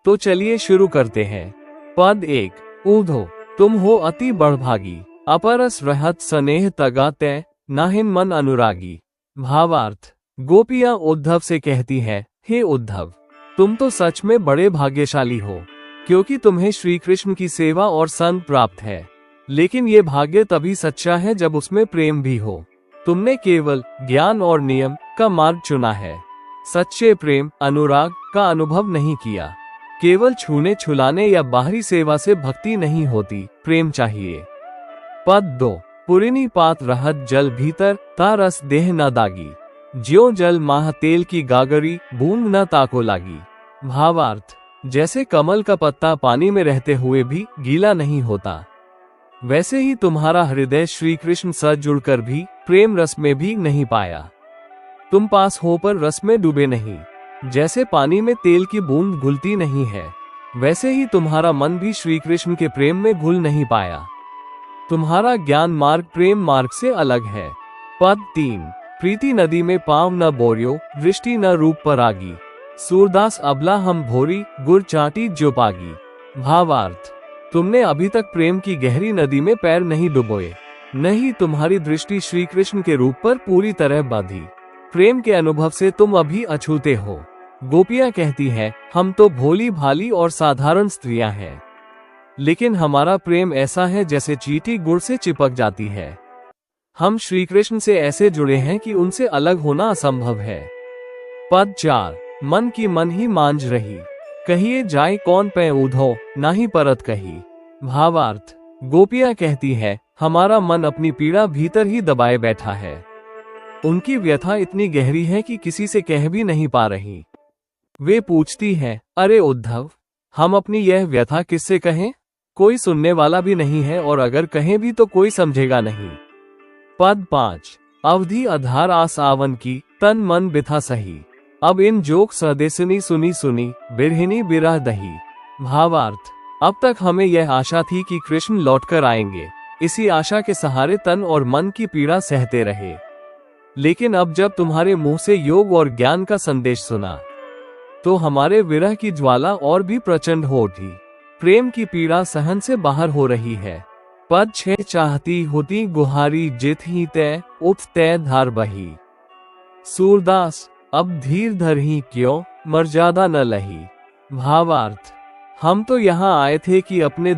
तो चलिए शुरू करते हैं। पद 1। ऊधो, तुम हो अति बड़भागी, अपरस रहत स्नेह तगा तय, नाहिन मन अनुरागी। भावार्थ, गोपियां उद्धव से कहती हैं, हे उद्धव, तुम तो सच में बड़े भाग्यशाली हो, क्योंकि तुम्हें श्री कृष्ण की सेवा और संग प्राप्त है। लेकिन ये भाग्य तभी सच्चा है जब उसमें प्रेम भी हो। तुमने केवल ज्ञान और नियम का मार्ग चुना है, सच्चे प्रेम अनुराग का अनुभव नहीं किया। केवल छूने छुलाने या बाहरी सेवा से भक्ति नहीं होती, प्रेम चाहिए। पद 2। पुरिनी पात रहत जल भीतर, ता रस देह न दागी, ज्यो जल माह तेल की गागरी, बूंद न ताको लागी। भावार्थ, जैसे कमल का पत्ता पानी में रहते हुए भी गीला नहीं होता, वैसे ही तुम्हारा हृदय श्री कृष्ण से जुड़कर भी प्रेम रस में भी नहीं पाया। तुम पास हो पर रस में डूबे नहीं। जैसे पानी में तेल की बूंद घुलती नहीं है, वैसे ही तुम्हारा मन भी श्री कृष्ण के प्रेम में घुल नहीं पाया। तुम्हारा ज्ञान मार्ग प्रेम मार्ग से अलग है। पद 3। प्रीति नदी में पाँव न बोरियो, दृष्टि न रूप परागी, सूरदास अबला हम भोरी, गुर चाटी जो पागी। भावार्थ, तुमने अभी तक प्रेम की गहरी नदी में पैर नहीं डुबोए, न ही तुम्हारी दृष्टि श्री कृष्ण के रूप पर पूरी तरह बांधी। प्रेम के अनुभव से तुम अभी अछूते हो। गोपियां कहती हैं, हम तो भोली भाली और साधारण स्त्रियां हैं, लेकिन हमारा प्रेम ऐसा है जैसे चींटी गुड़ से चिपक जाती है। हम श्री कृष्ण से ऐसे जुड़े हैं कि उनसे अलग होना असंभव है। पद 4। मन की मन ही मांझ रही, कहिए जाए कौन पै ऊधो, ना ही परत कही। भावार्थ, गोपियां कहती है, हमारा मन अपनी पीड़ा भीतर ही दबाए बैठा है। उनकी व्यथा इतनी गहरी है कि किसी से कह भी नहीं पा रही। वे पूछती हैं, अरे उद्धव, हम अपनी यह व्यथा किससे कहें? कोई सुनने वाला भी नहीं है, और अगर कहें भी तो कोई समझेगा नहीं। पद 5। अवधि आधार आस आवन की, तन मन बिथा सही, अब इन जोक स्वदेशनी सुनी सुनी, बिरहिनी बिरह दही। भावार्थ, अब तक हमें यह आशा थी कि कृष्ण लौटकर आएंगे, इसी आशा के सहारे तन और मन की पीड़ा सहते रहे। लेकिन अब जब तुम्हारे मुंह से योग और ज्ञान का संदेश सुना, तो हमारे विरह की ज्वाला और भी प्रचंड हो उठी। प्रेम की पीड़ा सहन से बाहर हो रही है। पद 6। चाहती होती गुहारी जित ही तय, उठ तय धार बही, सूरदास अब धीर धर ही क्यों, मर्यादा न लही। भावार्थ, हम तो यहाँ आए थे कि अपने